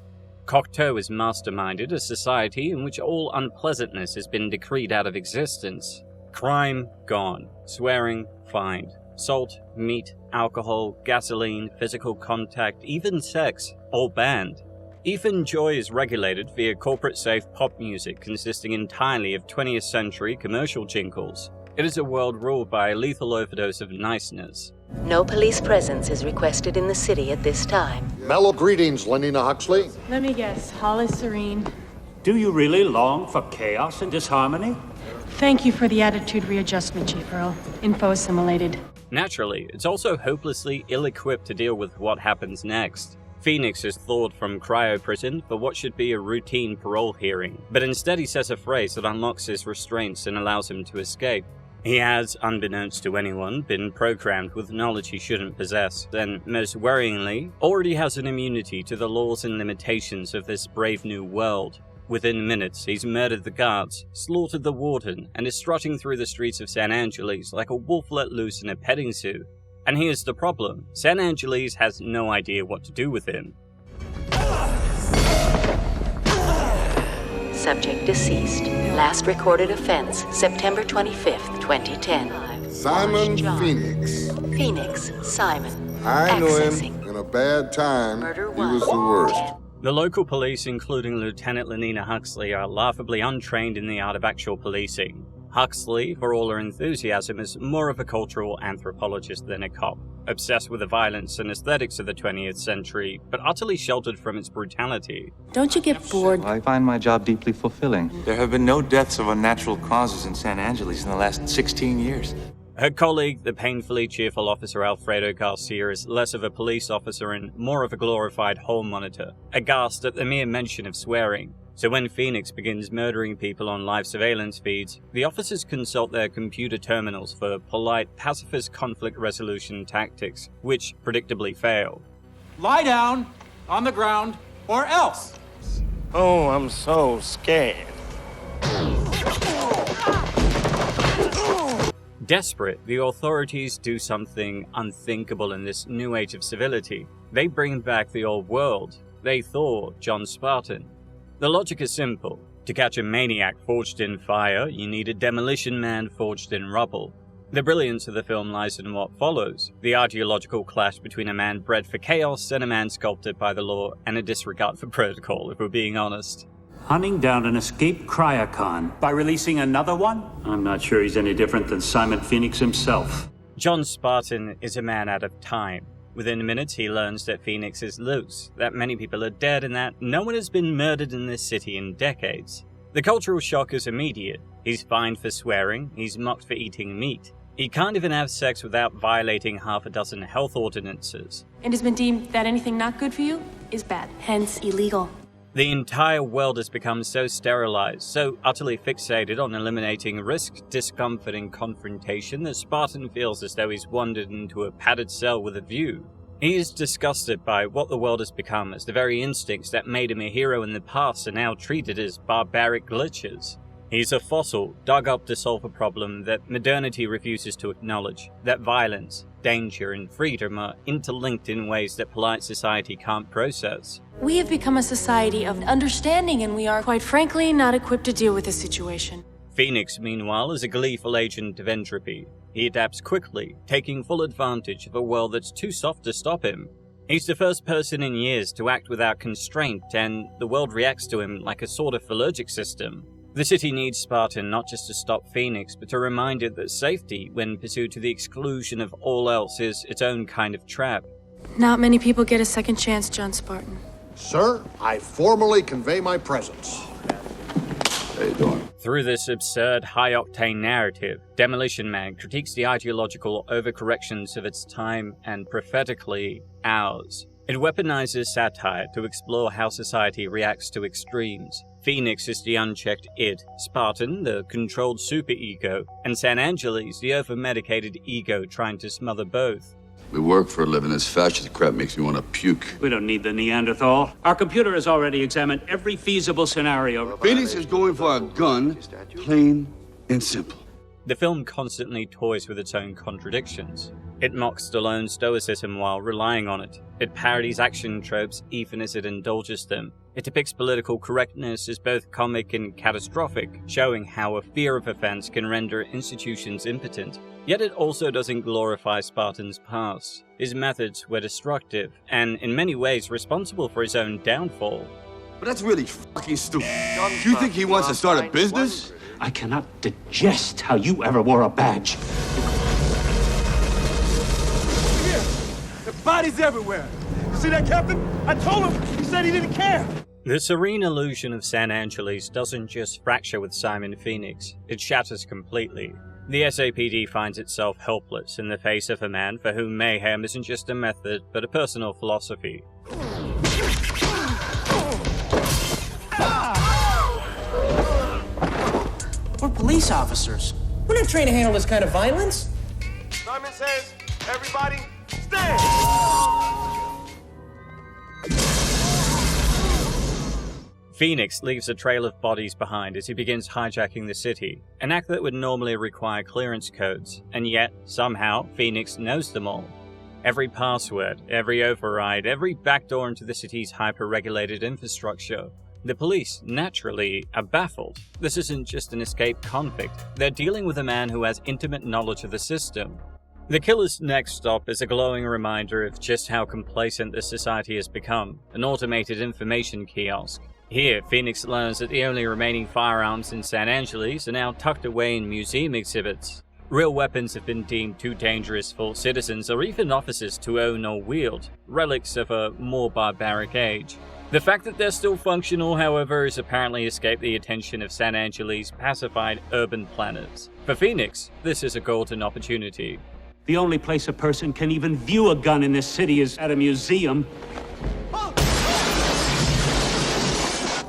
Cocteau has masterminded a society in which all unpleasantness has been decreed out of existence. Crime, gone. Swearing, fined. Salt, meat, alcohol, gasoline, physical contact, even sex, all banned. Even joy is regulated via corporate-safe pop music consisting entirely of 20th century commercial jingles. It is a world ruled by a lethal overdose of niceness. No police presence is requested in the city at this time. Mellow greetings, Lenina Huxley. Let me guess, Hall is serene. Do you really long for chaos and disharmony? Thank you for the attitude readjustment, Chief Earl. Info assimilated. Naturally, it's also hopelessly ill-equipped to deal with what happens next. Phoenix is thawed from cryo-prison for what should be a routine parole hearing, but instead he says a phrase that unlocks his restraints and allows him to escape. He has, unbeknownst to anyone, been programmed with knowledge he shouldn't possess, and, most worryingly, already has an immunity to the laws and limitations of this brave new world. Within minutes, he's murdered the guards, slaughtered the warden, and is strutting through the streets of San Angeles like a wolf let loose in a petting zoo. And here's the problem. San Angeles has no idea what to do with him. Subject deceased. Last recorded offense, September 25th, 2010. Simon Phoenix. Phoenix, Simon. I know him in a bad time. He was the worst. The local police, including Lieutenant Lenina Huxley, are laughably untrained in the art of actual policing. Huxley, for all her enthusiasm, is more of a cultural anthropologist than a cop, obsessed with the violence and aesthetics of the 20th century, but utterly sheltered from its brutality. Don't you get bored? I find my job deeply fulfilling. There have been no deaths of unnatural causes in San Angeles in the last 16 years. Her colleague, the painfully cheerful officer Alfredo Garcia, is less of a police officer and more of a glorified hall monitor, aghast at the mere mention of swearing. So when Phoenix begins murdering people on live surveillance feeds, the officers consult their computer terminals for polite, pacifist conflict resolution tactics, which predictably fail. Lie down, on the ground, or else. Oh, I'm so scared. Desperate, the authorities do something unthinkable in this new age of civility. They bring back the old world. They thaw John Spartan. The logic is simple. To catch a maniac forged in fire, you need a Demolition Man forged in rubble. The brilliance of the film lies in what follows, the ideological clash between a man bred for chaos and a man sculpted by the law, and a disregard for protocol, if we're being honest. Hunting down an escaped cryocon by releasing another one? I'm not sure he's any different than Simon Phoenix himself. John Spartan is a man out of time. Within minutes, he learns that Phoenix is loose, that many people are dead, and that no one has been murdered in this city in decades. The cultural shock is immediate. He's fined for swearing, he's mocked for eating meat. He can't even have sex without violating half a dozen health ordinances. It has been deemed that anything not good for you is bad, hence illegal. The entire world has become so sterilized, so utterly fixated on eliminating risk, discomfort, and confrontation that Spartan feels as though he's wandered into a padded cell with a view. He is disgusted by what the world has become, as the very instincts that made him a hero in the past are now treated as barbaric glitches. He's a fossil, dug up to solve a problem that modernity refuses to acknowledge, that violence, danger, and freedom are interlinked in ways that polite society can't process. We have become a society of understanding, and we are, quite frankly, not equipped to deal with this situation. Phoenix, meanwhile, is a gleeful agent of entropy. He adapts quickly, taking full advantage of a world that's too soft to stop him. He's the first person in years to act without constraint, and the world reacts to him like a sort of allergic system. The city needs Spartan not just to stop Phoenix, but to remind it that safety, when pursued to the exclusion of all else, is its own kind of trap. Not many people get a second chance, John Spartan. Sir, I formally convey my presence. How you doing? Through this absurd, high-octane narrative, Demolition Man critiques the ideological overcorrections of its time and, prophetically, ours. It weaponizes satire to explore how society reacts to extremes. Phoenix is the unchecked id, Spartan the controlled superego, and San Angeles the over-medicated ego trying to smother both. We work for a living. This fascist crap makes me want to puke. We don't need the Neanderthal. Our computer has already examined every feasible scenario. Phoenix is going for a gun, plain and simple. The film constantly toys with its own contradictions. It mocks Stallone's stoicism while relying on it. It parodies action tropes even as it indulges them. It depicts political correctness as both comic and catastrophic, showing how a fear of offense can render institutions impotent. Yet it also doesn't glorify Spartan's past. His methods were destructive, and in many ways responsible for his own downfall. But that's really fucking stupid. You think he wants to start a business? I cannot digest how you ever wore a badge. Here, the bodies everywhere. You see that, Captain? I told him. He said he didn't care. The serene illusion of San Angeles doesn't just fracture with Simon Phoenix, it shatters completely. The SAPD finds itself helpless in the face of a man for whom mayhem isn't just a method, but a personal philosophy. We're police officers. We're not trained to handle this kind of violence. Simon says, everybody, stand! Phoenix leaves a trail of bodies behind as he begins hijacking the city, an act that would normally require clearance codes, and yet, somehow, Phoenix knows them all. Every password, every override, every backdoor into the city's hyper-regulated infrastructure. The police, naturally, are baffled. This isn't just an escaped convict. They're dealing with a man who has intimate knowledge of the system. The killer's next stop is a glowing reminder of just how complacent this society has become, an automated information kiosk. Here, Phoenix learns that the only remaining firearms in San Angeles are now tucked away in museum exhibits. Real weapons have been deemed too dangerous for citizens or even officers to own or wield, relics of a more barbaric age. The fact that they're still functional, however, has apparently escaped the attention of San Angeles' pacified urban planners. For Phoenix, this is a golden opportunity. The only place a person can even view a gun in this city is at a museum.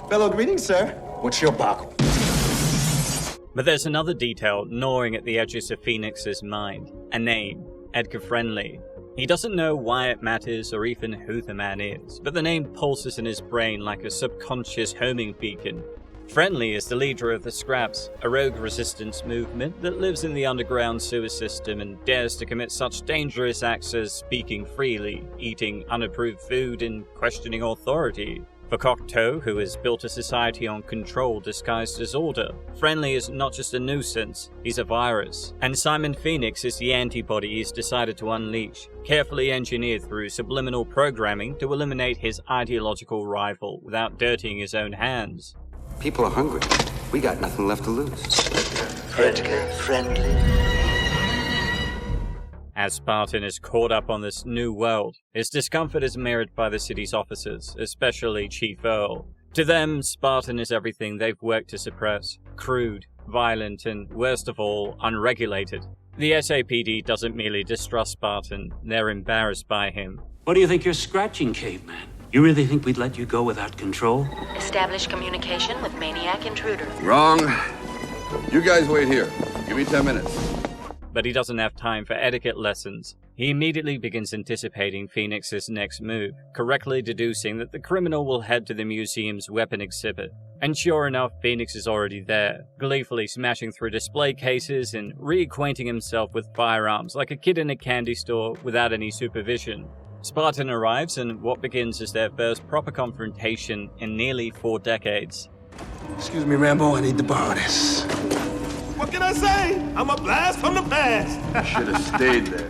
Fellow greetings, sir. What's your buckle? But there's another detail gnawing at the edges of Phoenix's mind. A name. Edgar Friendly. He doesn't know why it matters or even who the man is, but the name pulses in his brain like a subconscious homing beacon. Friendly is the leader of the Scraps, a rogue resistance movement that lives in the underground sewer system and dares to commit such dangerous acts as speaking freely, eating unapproved food, and questioning authority. For Cocteau, who has built a society on control disguised as order, Friendly is not just a nuisance, he's a virus. And Simon Phoenix is the antibody he's decided to unleash, carefully engineered through subliminal programming to eliminate his ideological rival without dirtying his own hands. People are hungry. We got nothing left to lose. Edgar Friendly. As Spartan is caught up on this new world, his discomfort is mirrored by the city's officers, especially Chief Earl. To them, Spartan is everything they've worked to suppress: crude, violent, and worst of all, unregulated. The SAPD doesn't merely distrust Spartan, they're embarrassed by him. What do you think you're scratching, caveman? You really think we'd let you go without control? Establish communication with Maniac Intruder. Wrong. You guys wait here. Give me 10 minutes. But he doesn't have time for etiquette lessons. He immediately begins anticipating Phoenix's next move, correctly deducing that the criminal will head to the museum's weapon exhibit. And sure enough, Phoenix is already there, gleefully smashing through display cases and reacquainting himself with firearms like a kid in a candy store without any supervision. Spartan arrives, and what begins as their first proper confrontation in nearly 4 decades. Excuse me, Rambo, I need to borrow this. What can I say? I'm a blast from the past. Should have stayed there.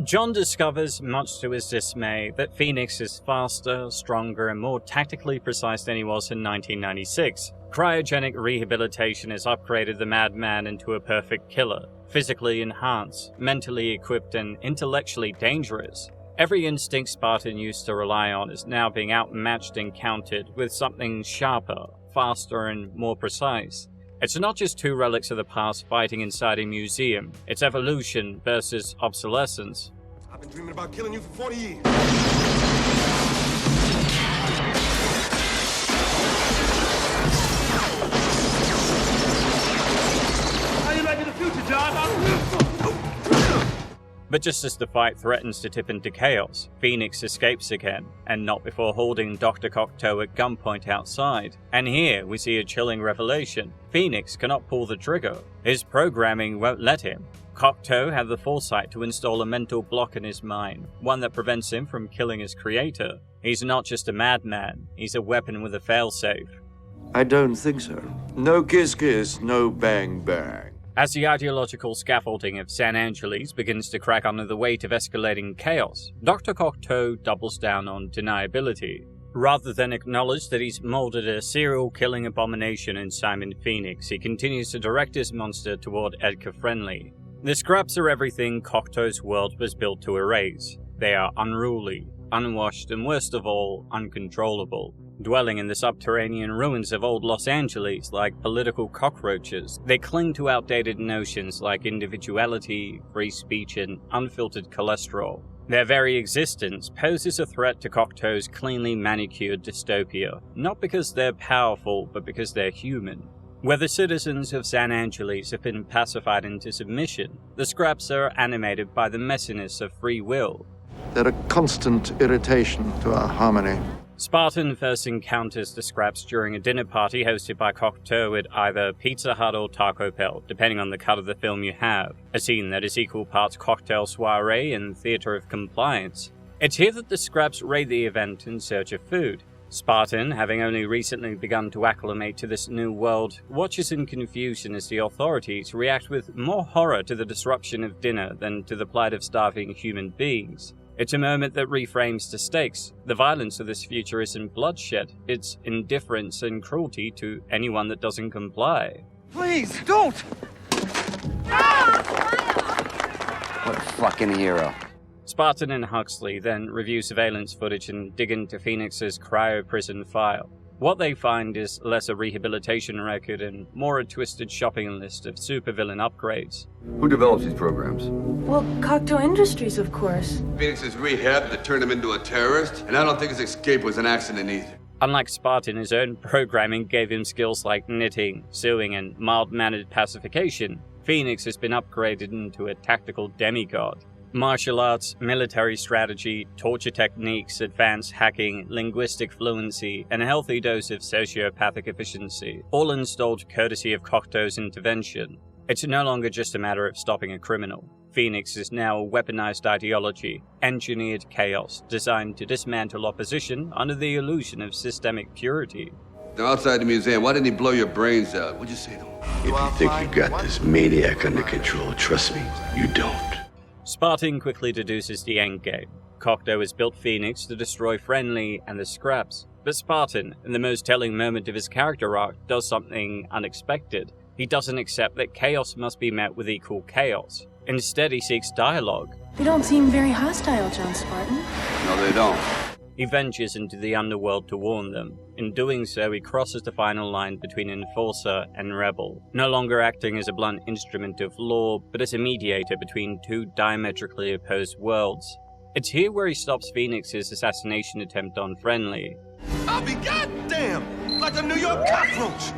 John discovers, much to his dismay, that Phoenix is faster, stronger, and more tactically precise than he was in 1996. Cryogenic rehabilitation has upgraded the madman into a perfect killer, physically enhanced, mentally equipped, and intellectually dangerous. Every instinct Spartan used to rely on is now being outmatched and countered with something sharper, faster, and more precise. It's not just two relics of the past fighting inside a museum, it's evolution versus obsolescence. I've been dreaming about killing you for 40 years. How you liking the future, John? But just as the fight threatens to tip into chaos, Phoenix escapes again, and not before holding Dr. Cocteau at gunpoint outside. And here we see a chilling revelation. Phoenix cannot pull the trigger. His programming won't let him. Cocteau had the foresight to install a mental block in his mind, one that prevents him from killing his creator. He's not just a madman, he's a weapon with a failsafe. I don't think so. No kiss kiss, no bang bang. As the ideological scaffolding of San Angeles begins to crack under the weight of escalating chaos, Dr. Cocteau doubles down on deniability. Rather than acknowledge that he's molded a serial-killing abomination in Simon Phoenix, he continues to direct his monster toward Edgar Friendly. The Scraps are everything Cocteau's world was built to erase. They are unruly, unwashed, and worst of all, uncontrollable. Dwelling in the subterranean ruins of old Los Angeles like political cockroaches, they cling to outdated notions like individuality, free speech, and unfiltered cholesterol. Their very existence poses a threat to Cocteau's cleanly manicured dystopia, not because they're powerful, but because they're human. Where the citizens of San Angeles have been pacified into submission, the Scraps are animated by the messiness of free will. They're a constant irritation to our harmony. Spartan first encounters the scraps during a dinner party hosted by Cocteau at either Pizza Hut or Taco Bell, depending on the cut of the film you have, a scene that is equal parts cocktail soiree and theatre of compliance. It's here that the scraps raid the event in search of food. Spartan, having only recently begun to acclimate to this new world, watches in confusion as the authorities react with more horror to the disruption of dinner than to the plight of starving human beings. It's a moment that reframes the stakes. The violence of this future isn't bloodshed, it's indifference and cruelty to anyone that doesn't comply. Please, don't! What a fucking hero. Spartan and Huxley then review surveillance footage and dig into Phoenix's cryo-prison file. What they find is less a rehabilitation record and more a twisted shopping list of supervillain upgrades. Who develops these programs? Well, Cocteau Industries, of course. Phoenix's rehab that turned him into a terrorist, and I don't think his escape was an accident either. Unlike Spartan, his own programming gave him skills like knitting, sewing, and mild-mannered pacification. Phoenix has been upgraded into a tactical demigod. Martial arts, military strategy, torture techniques, advanced hacking, linguistic fluency, and a healthy dose of sociopathic efficiency, all installed courtesy of Cocteau's intervention. It's no longer just a matter of stopping a criminal. Phoenix is now a weaponized ideology, engineered chaos, designed to dismantle opposition under the illusion of systemic purity. Now outside the museum, why didn't he blow your brains out? What'd you say to him? If you think you got this maniac under control, trust me, you don't. Spartan quickly deduces the endgame. Cocteau has built Phoenix to destroy Friendly and the scraps, but Spartan, in the most telling moment of his character arc, does something unexpected. He doesn't accept that chaos must be met with equal chaos. Instead, he seeks dialogue. They don't seem very hostile, John Spartan. No, they don't. He ventures into the underworld to warn them. In doing so, he crosses the final line between enforcer and rebel, no longer acting as a blunt instrument of law, but as a mediator between two diametrically opposed worlds. It's here where he stops Phoenix's assassination attempt on Friendly. I'll be goddamn like a New York cockroach!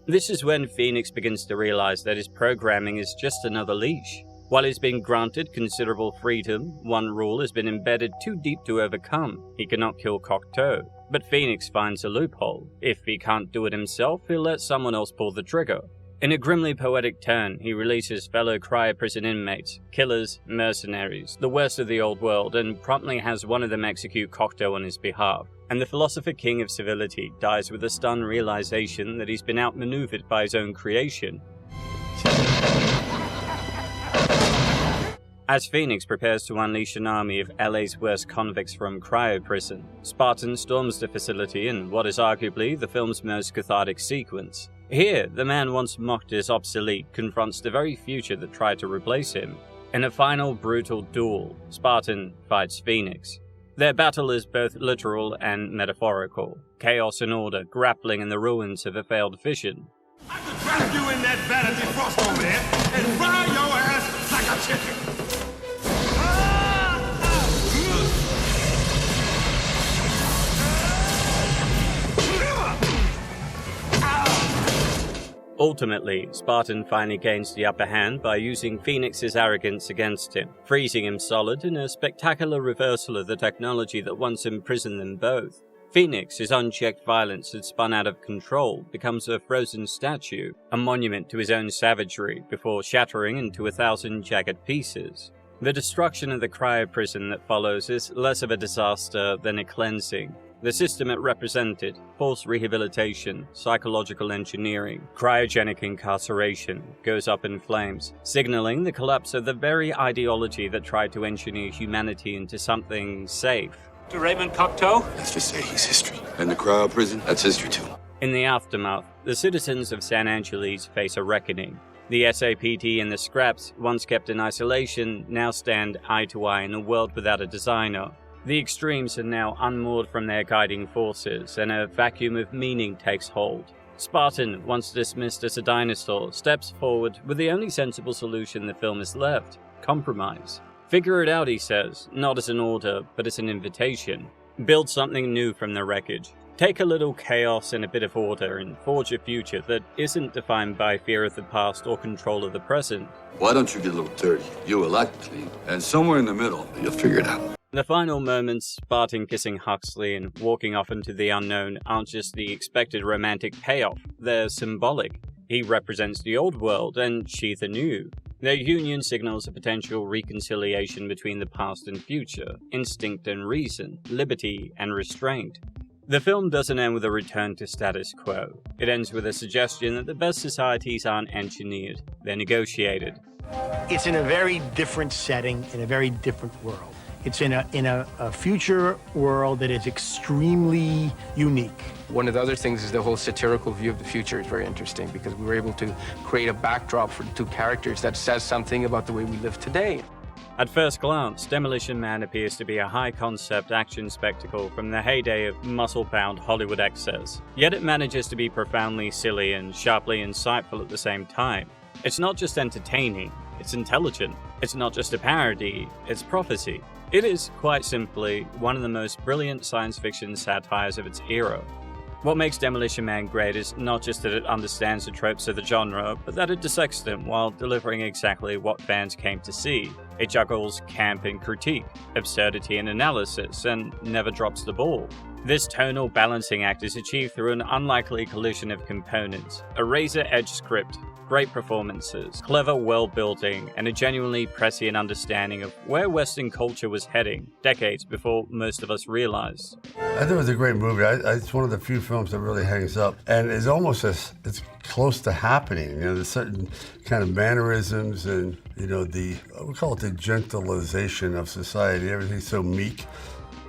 This is when Phoenix begins to realize that his programming is just another leash. While he's been granted considerable freedom, one rule has been embedded too deep to overcome. He cannot kill Cocteau. But Phoenix finds a loophole. If he can't do it himself, he'll let someone else pull the trigger. In a grimly poetic turn, he releases fellow cryo-prison inmates, killers, mercenaries, the worst of the old world, and promptly has one of them execute Cocteau on his behalf. And the philosopher king of civility dies with a stunned realization that he's been outmaneuvered by his own creation. As Phoenix prepares to unleash an army of LA's worst convicts from cryo-prison, Spartan storms the facility in what is arguably the film's most cathartic sequence. Here, the man once mocked as obsolete confronts the very future that tried to replace him. In a final brutal duel, Spartan fights Phoenix. Their battle is both literal and metaphorical, chaos and order grappling in the ruins of a failed vision. I could trap you in that vanity frost over there and fry your ass like a chicken! Ultimately, Spartan finally gains the upper hand by using Phoenix's arrogance against him, freezing him solid in a spectacular reversal of the technology that once imprisoned them both. Phoenix, his unchecked violence had spun out of control, becomes a frozen statue, a monument to his own savagery, before shattering into 1,000 jagged pieces. The destruction of the cryo-prison that follows is less of a disaster than a cleansing. The system it represented, false rehabilitation, psychological engineering, cryogenic incarceration, goes up in flames, signaling the collapse of the very ideology that tried to engineer humanity into something safe. To Raymond Cocteau? Let's just say he's history. And the cryo prison, that's history too. In the aftermath, the citizens of San Angeles face a reckoning. The SAPD and the scraps, once kept in isolation, now stand eye to eye in a world without a designer. The extremes are now unmoored from their guiding forces, and a vacuum of meaning takes hold. Spartan, once dismissed as a dinosaur, steps forward with the only sensible solution the film has left: compromise. Figure it out, he says, not as an order, but as an invitation. Build something new from the wreckage. Take a little chaos and a bit of order and forge a future that isn't defined by fear of the past or control of the present. Why don't you get a little dirty? You will like clean. And somewhere in the middle, you'll figure it out. The final moments, Barton kissing Huxley and walking off into the unknown, aren't just the expected romantic payoff, they're symbolic. He represents the old world and she the new. Their union signals a potential reconciliation between the past and future, instinct and reason, liberty and restraint. The film doesn't end with a return to status quo. It ends with a suggestion that the best societies aren't engineered, they're negotiated. It's in a very different setting, in a very different world. It's in a future world that is extremely unique. One of the other things is the whole satirical view of the future is very interesting because we were able to create a backdrop for the two characters that says something about the way we live today. At first glance, Demolition Man appears to be a high-concept action spectacle from the heyday of muscle-bound Hollywood excess, yet it manages to be profoundly silly and sharply insightful at the same time. It's not just entertaining, it's intelligent. It's not just a parody, it's prophecy. It is, quite simply, one of the most brilliant science fiction satires of its era. What makes Demolition Man great is not just that it understands the tropes of the genre, but that it dissects them while delivering exactly what fans came to see. It juggles camp and critique, absurdity and analysis, and never drops the ball. This tonal balancing act is achieved through an unlikely collision of components, a razor-edge script, great performances, clever world-building, and a genuinely prescient understanding of where Western culture was heading, decades before most of us realized. I think it was a great movie. It's one of the few films that really hangs up, and it's almost it's close to happening. You know, there's certain kind of mannerisms, and we call it the gentilization of society. Everything's so meek.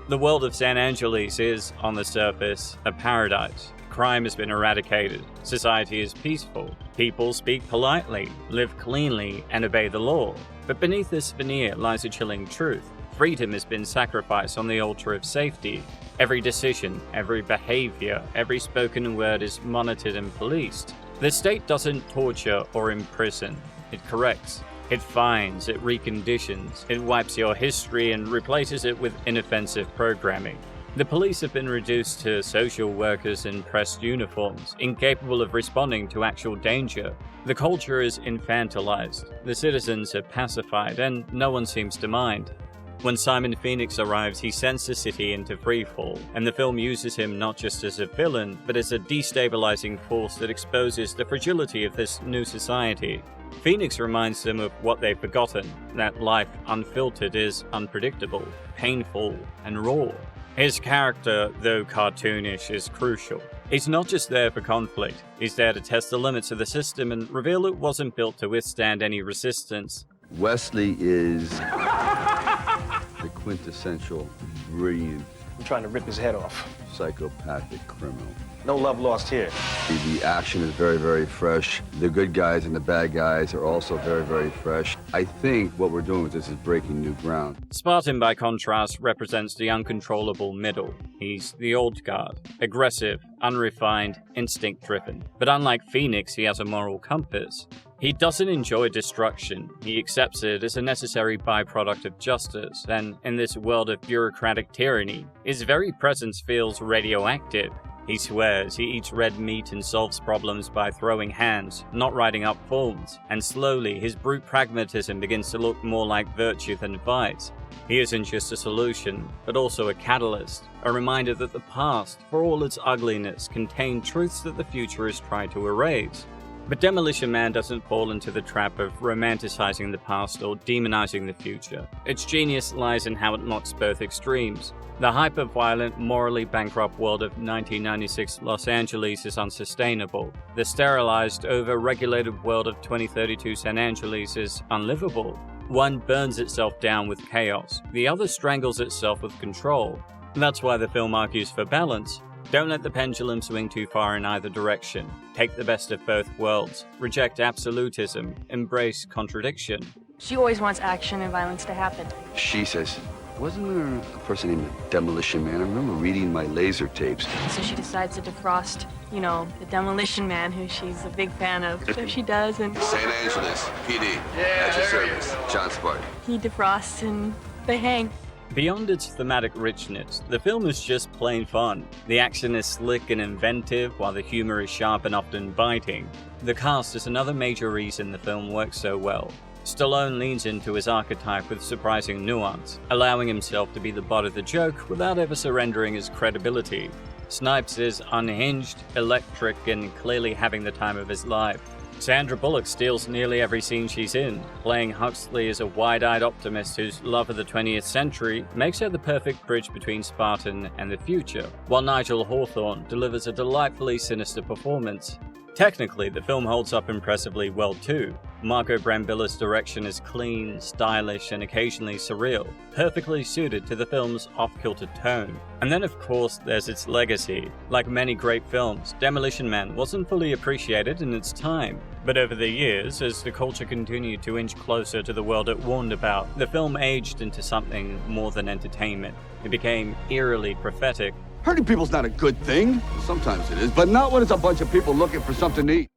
The world of San Angeles is, on the surface, a paradise. Crime has been eradicated, society is peaceful, people speak politely, live cleanly, and obey the law. But beneath this veneer lies a chilling truth. Freedom has been sacrificed on the altar of safety. Every decision, every behavior, every spoken word is monitored and policed. The state doesn't torture or imprison, it corrects. It fines, it reconditions, it wipes your history and replaces it with inoffensive programming. The police have been reduced to social workers in pressed uniforms, incapable of responding to actual danger. The culture is infantilized, the citizens are pacified, and no one seems to mind. When Simon Phoenix arrives, he sends the city into freefall, and the film uses him not just as a villain, but as a destabilizing force that exposes the fragility of this new society. Phoenix reminds them of what they've forgotten, that life unfiltered is unpredictable, painful, and raw. His character, though cartoonish, is crucial. He's not just there for conflict, he's there to test the limits of the system and reveal it wasn't built to withstand any resistance. Wesley is the quintessential, brilliant, I'm trying to rip his head off. psychopathic criminal. No love lost here. The action is very, very fresh. The good guys and the bad guys are also very, very fresh. I think what we're doing with this is breaking new ground. Spartan, by contrast, represents the uncontrollable middle. He's the old guard, aggressive, unrefined, instinct-driven. But unlike Phoenix, he has a moral compass. He doesn't enjoy destruction. He accepts it as a necessary byproduct of justice, and in this world of bureaucratic tyranny, his very presence feels radioactive. He swears, he eats red meat and solves problems by throwing hands, not writing up forms, and slowly his brute pragmatism begins to look more like virtue than vice. He isn't just a solution, but also a catalyst, a reminder that the past, for all its ugliness, contained truths that the future is trying to erase. But Demolition Man doesn't fall into the trap of romanticizing the past or demonizing the future. Its genius lies in how it mocks both extremes. The hyper-violent, morally bankrupt world of 1996 Los Angeles is unsustainable. The sterilized, over-regulated world of 2032 San Angeles is unlivable. One burns itself down with chaos, the other strangles itself with control. That's why the film argues for balance. Don't let the pendulum swing too far in either direction. Take the best of both worlds. Reject absolutism. Embrace contradiction. She always wants action and violence to happen. She says, wasn't there a person named Demolition Man? I remember reading my laser tapes. So she decides to defrost, the Demolition Man, who she's a big fan of. So she does, and San Angeles, PD, at your service, John Spartan. he defrosts and they hang. Beyond its thematic richness, the film is just plain fun. The action is slick and inventive, while the humor is sharp and often biting. The cast is another major reason the film works so well. Stallone leans into his archetype with surprising nuance, allowing himself to be the butt of the joke without ever surrendering his credibility. Snipes is unhinged, electric, and clearly having the time of his life. Sandra Bullock steals nearly every scene she's in, playing Huxley as a wide-eyed optimist whose love of the 20th century makes her the perfect bridge between Spartan and the future, while Nigel Hawthorne delivers a delightfully sinister performance. Technically, the film holds up impressively well too. Marco Brambilla's direction is clean, stylish, and occasionally surreal, perfectly suited to the film's off-kilter tone. And then of course there's its legacy. Like many great films, Demolition Man wasn't fully appreciated in its time. But over the years, as the culture continued to inch closer to the world it warned about, the film aged into something more than entertainment. It became eerily prophetic. Hurting people's not a good thing. Sometimes it is, but not when it's a bunch of people looking for something to eat.